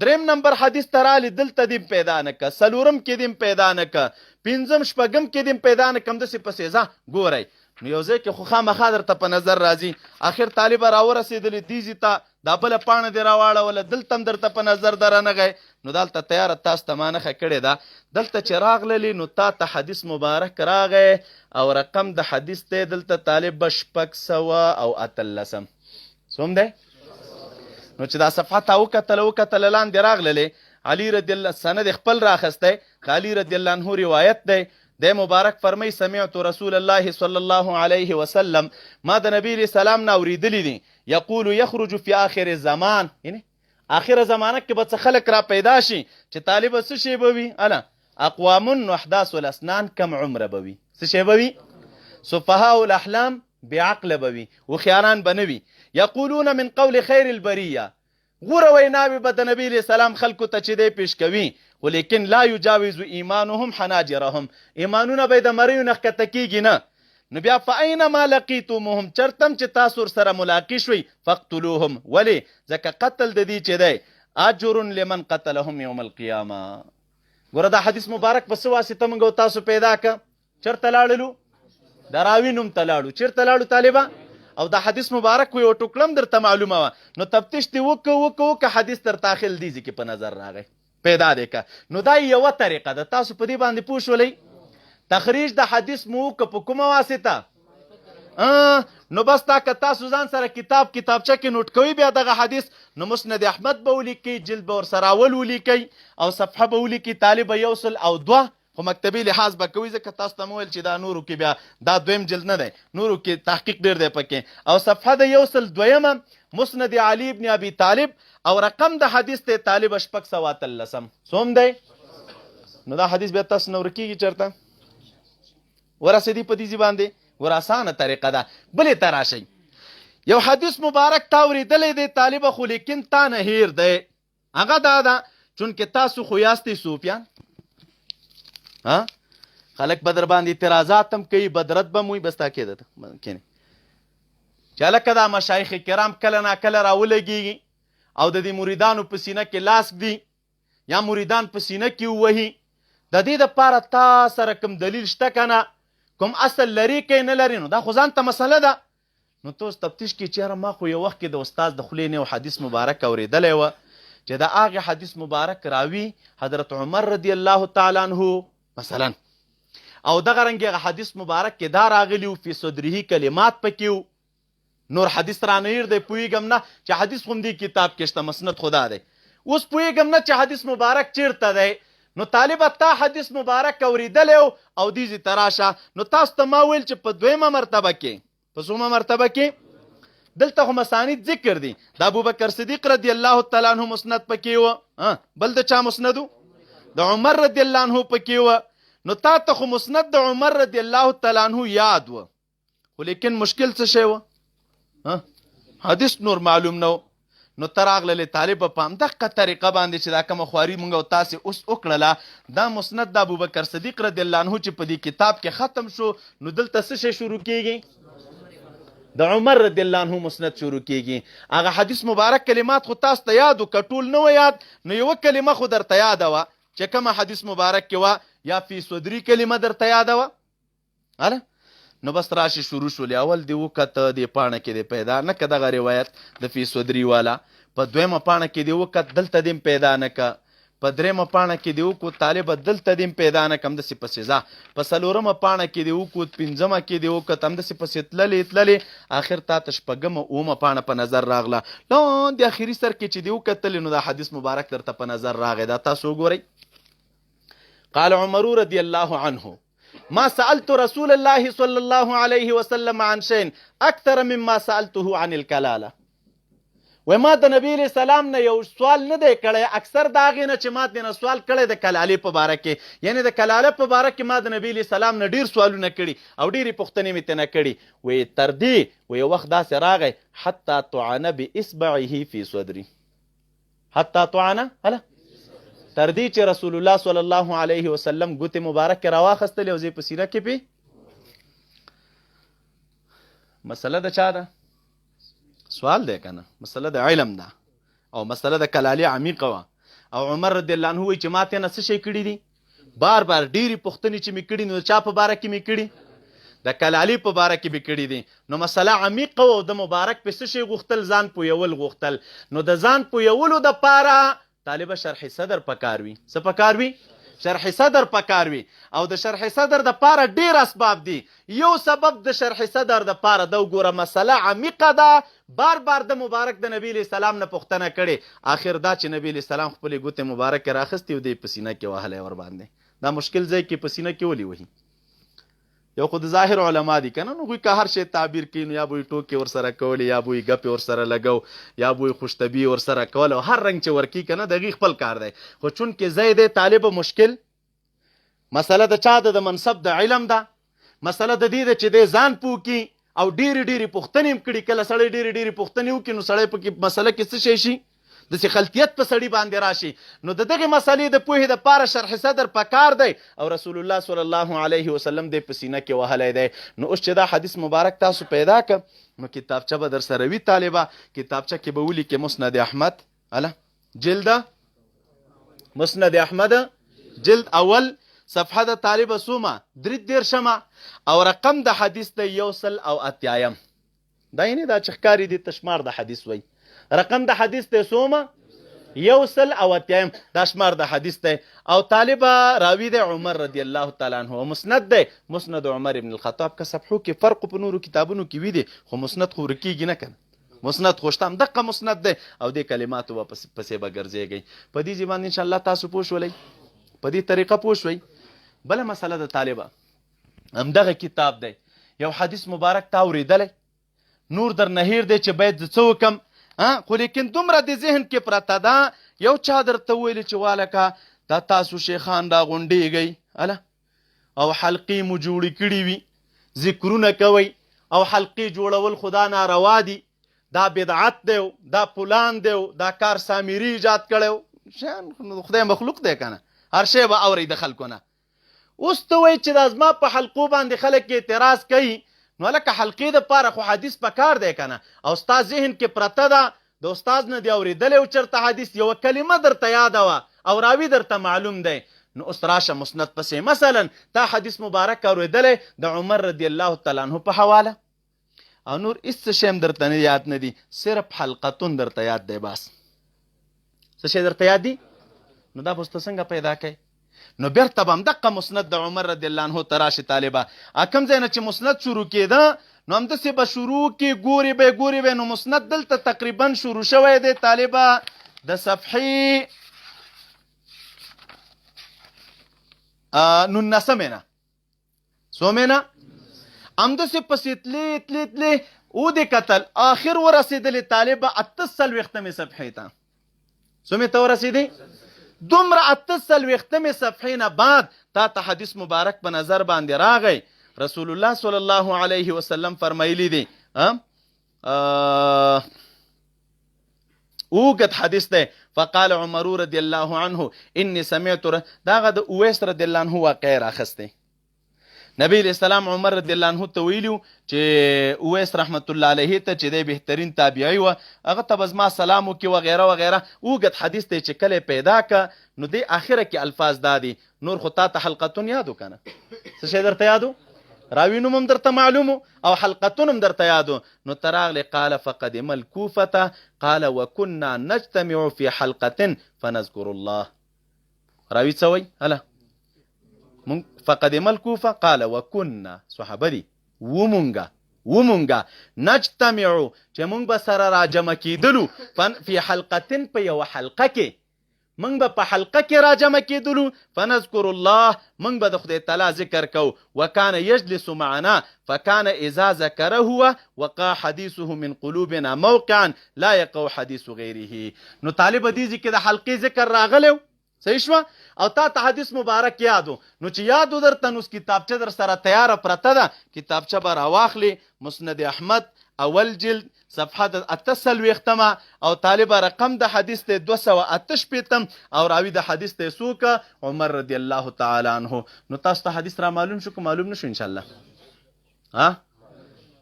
دریم نمبر حدیث ته راغلی، دلته دې پیدا نه که، څلورم کې دې پیدا نه که، پنځم شپږم کې دې پیدا نه که. همداسې پسې ځه ګورئ نو یو ځای کې خو خامخا درته په نظر راځي. اخر طالبه راورسېدلې دیزي ته، دا بله پاڼه دې راواړوله، دلته هم درته په نظر درنغی. نو دلته تیاره تاسو ته ما نښه کړې ده. دلته چې راغللې نو تا ته حدیث مبارک راغی او رقم د حدیث دی دلته طالبه 618. څوم دی؟ نو چې دا صفحه ته وکتله لاندې راغللې، علي رضی الله سند خپل راخستی، علي رضی الله عنه روایت دی. د مبارک فرمای سمعت رسول الله صلی الله علیه وسلم، ما د نبی علیہ السلام نه اوریدلی دي، یقول یخرج فی آخر الزمان، یعنی آخر زمانه کې به څه خلک را پیدا شي چې طالبه څه شی به وي؟ اله اقوام وحداث الاسنان کم عمره به وي. څه شی به وي؟ سفهاء الاحلام بعقل به وي، هوښیاران به نه وي. یقولون من قول خیر البریه، غوره ویناوې به د نبی علیہ السلام خلکو ته چې دی پیش کوي، ولیکن لا یجاوز ایمانهم حناجرهم، ایمانونه به د مریو نه ښکته کېږي نه. نو بیا فاینما لقیتموهم، چرتم چې تاسو ورسره ملاقي شوئ فقتلوهم، ولې؟ ځکه قتل د دې چې دی اجر لمن قتلهم یوم القیامه. ګوره دا حدیث مبارک په څه واسطه موږ او تاسو پیدا که؟ چېرته لاړلو؟ د راوي نوم ته لاړو. چېرته لاړو طالبه؟ او دا حدیث مبارک یو ټوکړه هم درته معلومه وه. نو تفتیش دې وکه حدیث تر داخل دیزي کې په نظر راغی، پیدا دی که. نو دا یوه طریقه ده، تاسو په دې باندې پوه شولئ. تخریج د حدیث مو وکړه په کومه واسطه؟ نو بس تا که تاسو ځان سره کتابچه کې نوٹ کوي بیا دغه حدیث نو مسند احمد به ولیکئ، جلد به ورسره اول ولیکئ او صفحه به ولیکئ، طالب 102 خو مکتبي لحاظ به کوي ځکه تاسو ته مو ویل چې دا نورو کې بیا دا دویم جلد نه دی، نورو کې تحقیق ډېر دی پکې. او صفحه د 102 مسند علي ابن ابي طالب او رقم د حدیث ته طالب 613 څوم دی. نو دا حدیث بیا تاسو نور کېږي چېرته ورسېدي په دې باندې ور اسانه طریقه ده. بلې ته راشئ، یو حدیث مبارک تا اورېدلی دی طالبه، خو لیکن تا نه هیر دی. هغه دا ده چونکې تاسو خو یاستئ صوفیان، خلک به در باندې اعتراضات هم کوي، بدرت به موي بس تا کېده کېنې چې هلکه دا مشایخ کرام کله ناکله راولګېږي او د دې مریدانو په سینه کې لاس ږدي یا مریدان په سینه کې ووهي. د دې دپاره تا سره کوم دلیل شته که نه، کوم اصل لري که نه لري؟ نو دا خو ځان ته مسله ده. نو ته اوس تفتیش کې چې یاره ما خو یو وخت کې د استاد د خولې نه یو حدیث مبارک اورېدلی وه چې د هغې حدیث مبارک راوي حضرت عمر رضی الله تعالی عنه مثلا، او دغه رنګ هغه حدیث مبارک کې دا راغلي وو فی صدره کلمات پکې وو. نور حدیث رانه هیر دی، پوهېږم نه چې حدیث خو هم دې کتاب کې شته، مسند خدا دی. اوس پوهېږم نه چې حدیث مبارک چیرته دی. نو طالبه تا حدیث مبارک اورېدلی او دې ځای ته راشه. نو تاسو ته ما ویل چې په دویمه مرتبه کې، په څومه مرتبه کې؟ دلته خو مسانید ذکر دي. د ابوبکر صدیق رضی الله تعالی عنه مسند پکې وه، بل د چا مسند و؟ د عمر رضی الله عنه پکې وه. نو تا ته خو مسند د عمر رضی الله تعالی عنه یاد و، خو لیکن مشکل څه شی و؟ حدیث نور معلوم نه و. نو ته راغللې طالبه په همدغه طریقه باندې چې دا کومه خواري مونږ او تاسې اوس وکړله، دا مسند د ابوبکر صدیق رضی الله عنه چې په دې کتاب کې ختم شو، نو دلته څه شی شروع کېږي؟ د عمر رضی الله عنه مسند شروع کېږي. هغه حدیث مبارک کلمات خو تاسو ته یاد و که ټول نه و یاد؟ نو یوه کلمه خو درته یاده وه چې کومه حدیث مبارک کې وه، یا فی صدري کلمه درته یاده وه. هله نو بس راشي شروع شولې. اول دې وکته دې پاڼه کې دې پیدا نه که دغه روایت د فی صدري والا، په دویمه پاڼه کې دې وکت دلته دې پیدا نه که، په دریمه پاڼه کې دې وکوت طالبه دلته دې پیدا نه که، همداسې پسې ځه. په څلورمه پاڼه کې دې وکوت، پنځمه کې دې وکت، همداسې پسې تللې آخر تا ته شپږمه اومه پاڼه په نظر راغله. لاندې اخري سر کې چې دې وکتلې نو دا حدیث مبارک درته په نظر راغی. دا تاسو وګورئ. قال عمر رضی الله عنه ما سألت رسول الله صلى الله عليه وسلم عن شيء أكثر مما سألته عن الكلالة. وما د نبی علیہ السلام نه یو سوال نه دی کړی اکثر د هغې نه چې ما دې نه سوال کړی د کلالې په باره کې، یعنې د کلالې په باره کې ما د نبی علیہ السلام نه ډېر سوالونه کړي او ډېرې پوښتنې مې ترې نه کړي. وی تر دې یو وخت داسې راغی حتی طعن باصبعه فی صدري، حتی طعن هله تر دې چې رسول الله صلی الله علیه وسلم ګوتې مبارکې راواخیستلې او زه په سینه کې پې. مسله د چا ده؟ سوال دی که نه؟ مسله د علم ده او مسله د کلالې عمیقه وه. او عمر رضی الله عنه وایي چې ما ترې نه څه شی کړي دي؟ بار ډېرې پوښتنې چې مې کړي، نو د چا په باره کې مې کړي؟ د کلالې په باره کې مې کړي دي. نو مسله عمیقه وه او د مبارک پې څه شی غوښتل؟ ځان پویول غوښتل. نو د ځان پویولو دپاره طالبه شرح صدر پکار وي. څه پکار وي؟ شرح صدر پکار وي. او د شرح صدر د پاره ډیر اسباب دي. یو سبب د شرح صدر د پاره د وګوره مسله عمیقه ده، بار د مبارک د نبی علیہ السلام نه پوښتنه کړې، آخر دا چې نبی علیہ السلام خپلې ګوتې مبارکې راخیستې او دی په سینه کې وهلی ور باندې. دا مشکل ځای کې په سینه کې ولې وهي؟ یو خو د ظاهر علما دي که نه، نو هغوی که هر شی تعبیر کوي نو یا به یې ټوکې ورسره کولې، یا به یې ګپې ورسره لګو، یا به یې خوشطبي ورسره کول، او هر رنګ چې ورکي که نه د هغې خپل کار دی. خو چونکې ځای دی طالبه مشکل، مسله د چا ده؟ د منصب د علم ده. مسله د دې ده چې دی ځان پوه کي او ډېرې پوښتنې هم کړي. کله سړی ډېرې پوښتنې وکړي نو سړی پکې مسله کې څه شی شي؟ داسې خلطیت په سړي باندې راشي. نو د دغې مسلې د پوهې دپاره شرح صدر پکار دی او رسول الله صلی الله علیه وسلم دی په سینه کې وهلی دی. نو اوس چې دا حدیث مبارک تاسو پیدا که نو کتابچه به در سره وي طالبه، کتابچه کې به ولیکې مسند احمد جلد مسند احمد جلد اول صفحه د طالبه څومه 33 او رقم د حدیث د 180. دا یعنې دا چې ښکاري دي تشمار د حدیث وی. رقم د حدیث ته څومه 100 دا شمار د حدیث دی. او طالبه راوی دی عمر رضی الله تعالی عنه. مسند دی مسند عمر ابن الخطاب. که صفحو کې فرق په نورو کتابونو کې وي دی خو مسند خو ورکیږي نه کنه. مسند خوشتم دقه مسند دی او دې کلماتو پسې به ګرځېږئ. په دې ځای باندې انشاءالله تاسو پوه شولئ، په دې طریقه پوه شوئ. بله مسله د طالبه همدغه کتاب دی. یو حدیث مبارک تا اورېدلی نور در نهیر دی چې باید زه څه وکم، خو لیکن دومره د ذهن کې پرته ده یو چا درته ویلي چې والکه دا تاسو شیخان راغونډېږئ او حلقې مو جوړې کړي وي، ذکرونه کوئ او حلقې جوړول خدا ناروا دي، دا بدعت دی، دا پلان دی، دا کار سامري ایجاد کړی، خدای مخلوق دی که نه، هر شی به اورئ د خلکو نه. اوس ته وایي چې دا زما په حلقو باندې خلک اعتراض کوي، نو لکه حلقې دپاره خو حدیث په کار دی که نه، او ستا ذهن کې پرته ده د استاد نه دې اورېدلی و چېرته حدیث یوه کلمه درته یاده وه او راوي درته معلوم دی، نو اوس راشه مسند پسې مثلا تا حدیث مبارک اورېدلی د عمر رضی الله تعالی عنه په حواله او نور هېڅ شی هم درته نه یاد نه دي، صرف حلقتون درته یاد دی. بس څه شی درته یاد دي؟ نو دا به اوس ته څنګه پیدا کوي؟ نو بیرته به همدقه مسند د عمر رضی الله عنه ته راشي طالبه. کوم ځای نه چې مسند شروع کېده نو همداسې به شروع کې ګورې به نو مسند دلته تقریبا شروع شوی دی طالبه د صفحې 19 نه څومې نه همداسې پسې تلې ودې کتل آخر ورسېدلې طالبه 48 صفحې ته. څومې ته ورسېدې؟ دومره 48 صفحې نه بعد تا ته حدیث مبارک په نظر باندې راغی. رسول الله صلی الله علیه وسلم فرمایلی دی، اوږد حدیث دی. فقال عمر رضی الله عنه انی سمعت داغه د اویس رضی الله عنه واقع راخستی. نبی علیہ السلام عمر رضی الله عنه ته ویلو چې اویس رحمت الله علیه ته چې دی بهترین تابعی و، هغه ته به زما سلام وکړي وغیره وغیره. اوږد حدیث دی چې کله پیدا که نو دی آخره کې الفاظ دا دي. نور خو تا ته حلقتون یادو که نه؟ څه شی درته یادو؟ راوي نوم هم درته معلومو او حلقتون هم درته یادو. نو ته راغلی قال فقدم الکوفة قال وکنا نجتمع فی حلقة فنذکر الله. راوي څه وایي؟ فقدم الكوفة قال وكنا صحابه دي ومونگا نجتمعو چې مونږ به سره راجمع کېدلو فی حلقتن په یوه حلقه کې، مونږ به په حلقه کې راجمع کېدلو. فنذکر الله مونږ به د خدای تعالی ذکر کو. وکان یجلس معنا فکان اذا ذکره وقع حدیثه من قلوبنا موقعا لا یقع حدیث غیره. نو طالب دې کې د حلقې ذکر راغلی صحیح شوه او تا ته حدیث مبارک یادو. نو چې یادو درته نو کتابچه در سره تیاره پرته ده، کتابچه به راواخلې مسند احمد اول جلد صفحه د 48 او طالبه رقم د حدیث ته 268 او راوي د حدیث ته څوک عمر رضی الله تعالی عنه. نو تاسو ته حدیث را معلوم شو که معلوم نشو؟ انشاءالله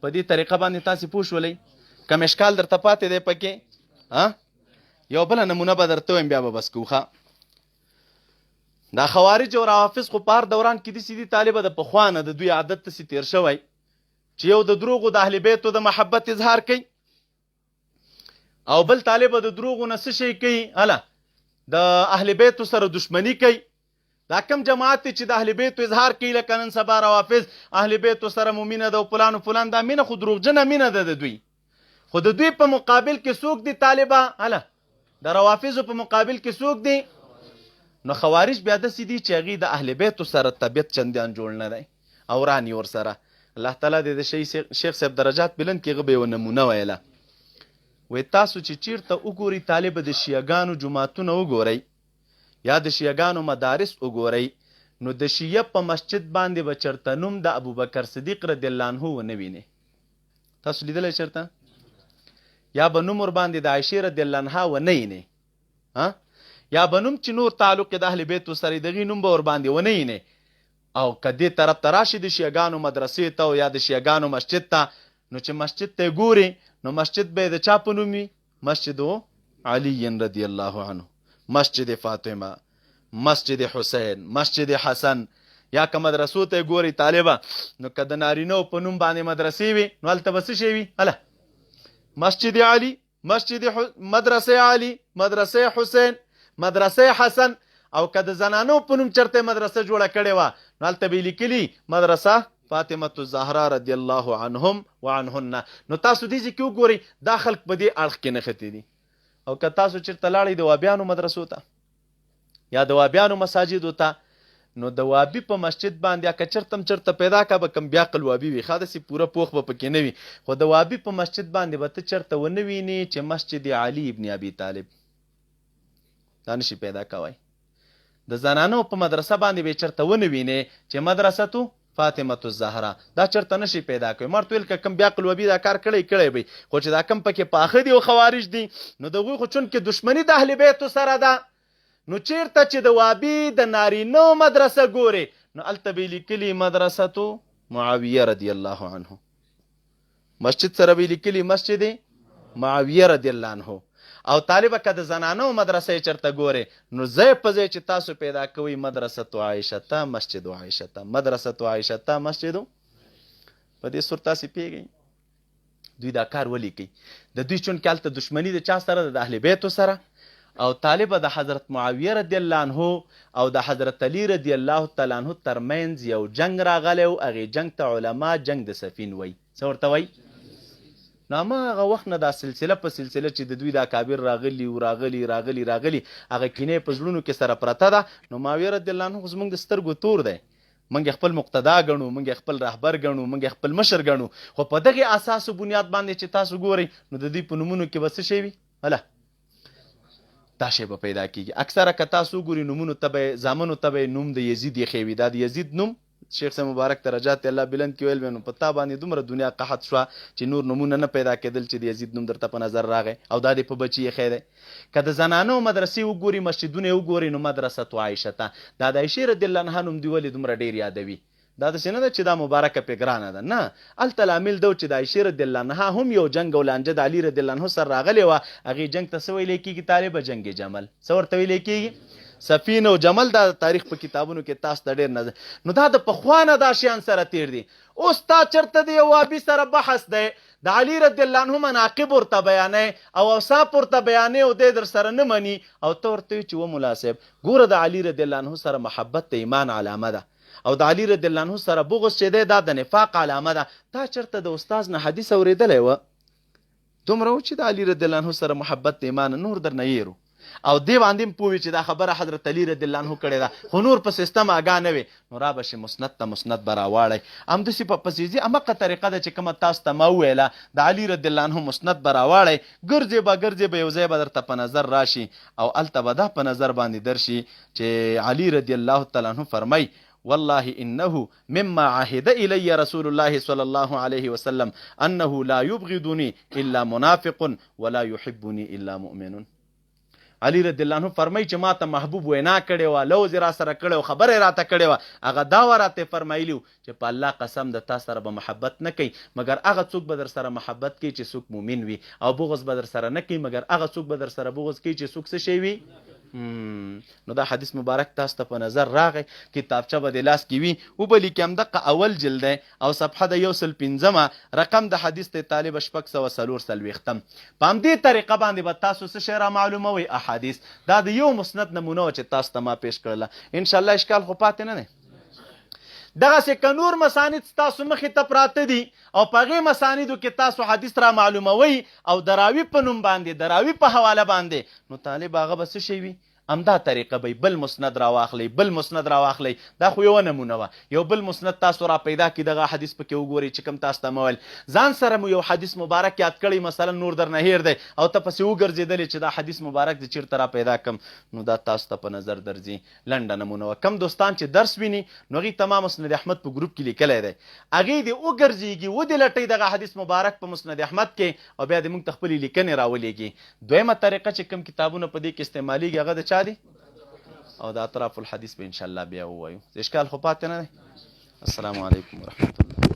په دې طریقه باندې تاسو پوه شولئ. کم اشکال درته پاتې دی پکې؟ یو بله نمونه به درته وایم بیا به بس کوخه. دا خوارج او روافض خو په هر دوران کې داسې دي طالبه د پخوا نه د دوی عادت داسې تیر شوی چې یو د دروغو د اهل بیتو د محبت اظهار کوي او بل طالبه د دروغو نه څه شی کوي د اهل بیتو سره دشمنی کوي. دا کم جماعت چې د اهل بیتو اظهار کوي لکه نن سبا روافض اهل بیتو سره مو مینه ده او فلان و فلان، دا مینه خو دروغجنه مینه ده د دوی. خو د دوی په مقابل کې څوک دي طالبه؟ د روافضو په مقابل کې څوک دي؟ نو خوارج بیا داسې دي چې هغوی د اهل بیتو سره طبیعت چندان جوړ نه دی او راني ورسره. الله تعالی دې د شیخ صاحب درجات بلند کړي. هغه به یوه نمونه ویله، وایي تاسو چې چیرته وګورئ طالبه د شیعګانو جوماتونه وګورئ یا د شیعګانو مدارس وګورئ، نو د شیعه په مسجد باندې به چېرته نوم د ابوبکر صدیق رضی الله عنه ونه وینئ. تاسو لیدلی چېرته؟ یا به نوم ورباندې د عایشې رضی الله عنها ونه وینئ، یا به نوم چې نور تعلق د اهل بیتو سره دغې نوم به ورباندې ونه وینئ. او که دې طرف ته راشي د شیعګانو مدرسې ته او یا د شیعګانو مسجد ته، نو چې مسجد ته ګوري نو مسجد به یې د چا په نوم وي؟ مسجد علی رضی الله عنه، مسجد فاطمه، مسجد حسین، مسجد حسن. یا که مدرسو ته ګوري طالبه نو که د نارینهو په نوم باندې مدرسې وي نو هلته به څه شی وي؟ مسجد علی، مدرسه علی، مدرسه حسین، مدرسه حسن، او که د زنانو په نوم چرته مدرسه جوړه کړې وه نو هلته به یې لیکلي مدرسه فاطمه الزهرا رضی الله عنهم وعنهن. نو تاسو دې ځای کې وګورئ دا خلک په دې اړخ کې نښتي دي. او که تاسو چېرته لاړئ د وابیانو مدرسو ته یا د وابیانو مساجدو ته نو د وابي په مسجد باندې که چېرته هم چېرته پیدا که به کم بیا قل وابي وي ښه داسې پوره پوخ به پکې نه وي خو د وابي په مسجد باندې به ته چېرته ونه وینې چې مسجد علي ابن ابي طالب دا نشي پیدا کوی. د زنانو په مدرسه باندې به چېرته ونه وینې چې مدرسه فاطمه الزهرا دا چېرته نشي پیدا کوي. مرته ویل که کم بیا قل وابي دا کار کړی وي خو چې دا کم پکې پاخه دي او خوارج دي نو د هغوی خو چونکې دشمني د اهل بیتو سره ده نو چیرته چې د وابي د نارینو مدرسه ګوري نو هلته به لیکلي مدرسه معاویه رضی الله عنه، مسجد سره به لیکلي مسجد معاویه رضی الله عنه. او طالبه که د زنانو مدرسه چرته ګوري نو ځای په ځای چې تاسو پیدا کوئ مدرسه عایشه مسجد عایشه، مدرسه عایشه مسجد. په دې صورت تاسې پیږئ دوی دا کار ولیکئ د دوی چونکې هلته دشمني د چا سره د اهل بیتو سره او طالبه د حضرت معاویه رضی الله عنه او د حضرت علی رضی الله تعالی عنه ترمنځ یو جنگ راغلی و هغې جنگ ته علما جنگ د سفین وی. څه ورته وی؟ نو هماغه وخت نه دا سلسله په سلسله چې د دوی دا کابر راغلي هغه کینې په زړونو کې سره پرته ده. نو معاویه رضی الله عنه زموږ د سترګو تور دی، موږ خپل مقتدا ګڼو، موږ خپل رهبر ګڼو، موږ خپل مشر ګڼو، خو په دغې اساس و بنیاد باندې چې تاسو ګورئ نو د دوی په نومونو کې به څه شی وي؟ هله دا شی به پیدا کېږي. اکثره که تاسو وګورئ نومونو ته به زامنو ته به نوم د یزید ایښی وي. دا د یزید نوم شیخ صاحب مبارک درجات الله بلند کې ویل نو په تا باندې دومره دنیا قحط شوه چې نور نومونه نه پیدا کېدل چې د یزید نوم درته په نظر راغی او دا دې په بچي ایښی دی. که د زنانو مدرسې وګورئ مسجدونه یې وګورئ نو مدرسه عایشه دا د عایشې رضی الله عنها نوم دوی ولې دومره ډېر یادوي؟ دا داسې نه ده چې دا مبارکه پې ګرانه ده، نه هلته لامل ده چې د عایشې رضی الله عنها هم یو جنګ او لانجه د علي رضی الله عنه سره راغلې وه. هغې جنګ ته څه ویلی کېږي طالبه؟ جنګ جمل. څه ورته ویلی کېږي؟ سفین او جمل. دا تاریخ په کتابونو کې تاسو ته ډېر نظر نو دا د پخوا نه دا شیان سره تیر دي. اوس تا چېرته د یو وابي سره بحث دی د علي رضی الله عنه مناقب ورته بیانوي او اوصاف ورته بیانوي او دی در سره نه مني او ته ورته وایي چې و ملا صاحب ګوره د علي رضی الله عنه سره محبت د ایمان علامه ده او د علي رضی الله عنه سره بغض چې دی دا د نفاق علامه ده. تا چېرته د استاذ نه حدیث اورېدلی وه دومره و چې د علي رضی الله عنه سره محبت د ایمان نور در نه یېرو او دې باندې هم پوه وي چې دا خبره حضرت علي رضی الله عنه کړې ده خو نور په سیستم اګاه نه وي نو را به شي مسند ته مسند به راواړئ. همداسې په پسیزي همغه طریقه ده چې کومه تاسو ته ما وویله د علي رضی الله عنه مسند به راواړئ ګرځې به یو ځای به درته په نظر راشي او هلته به دا په نظر باندې درشي چې علي رضی الله تعالی عنه فرمایي والله انه مما عهد الي رسول الله صلى الله عليه وسلم انه لا يبغضني الا منافق ولا يحبني الا مؤمن. علي رضی الله عنه فرمایي چې ما ته محبوب وینا کړې وه لوز یې را سره کړی و خبره یې راته کړې وه هغه دا وه راته فرمایلي و چې په الله قسم د تا سره به محبت نه کوي مګر هغه څوک به در سره محبت کوي چې څوک مؤمن وي او بغض به در سره نه کوي مګر هغه څوک به در سره بغض کوي چې څوک څه شی وي. نو دا حدیث مبارک تاسو ته په نظر راغی کتابچه به د لاس کې وي وبه لیکي همدغه اول جلد دی او صفحه د 105 رقم د حدیث د طالب 644 په همدې طریقه باندې به تاسو څه شی را معلوموئ احادیث. دا د یو مسند نمونه وه چې تاسو ته ما پیش کړله. انشاءالله اشکال خو پاتې نه دی. دغسې که نور مساند ستاسو مخې ته پراته دي او په هغې مساندو کې تاسو حدیث را معلوموئ او د راوي په نوم باندې د راوي په حواله باندې نو طالب هغه به څه شی وي همدا طریقه به بل مسند راواخلی بل مسند راواخلی. دا خو یوه نمونه وه. یو بل مسند تاسو را پیدا کړي دغه حدیث پکې وګورئ چې کوم تاسو ته مه ویل ځان سره مو یو حدیث مبارک یاد کړی مثلا نور در نه هیر دی او ته پسې وګرځېدلې چې دا حدیث مبارک د چېرته را پیدا کړم نو دا تاسو ته په نظر درځي. لنډه نمونه وه. کم دوستان چې درس ویني نو هغوی ته ما مسند احمد په ګروپ کې لیکلی دی هغې دې وګرځېږي ودې لټئ دغه حدیث مبارک په مسند احمد کې او بیا دې موږ ته خپلې لیکنې راولېږي. دویمه طریقه چې کوم کتابونه په دې کې استعمالیږي هغه د چا دي او د اطراف الحدیث به انشاءالله بیا ووایو. اشکال خو پاتې نه دی. السلام علیکم ورحمة الله.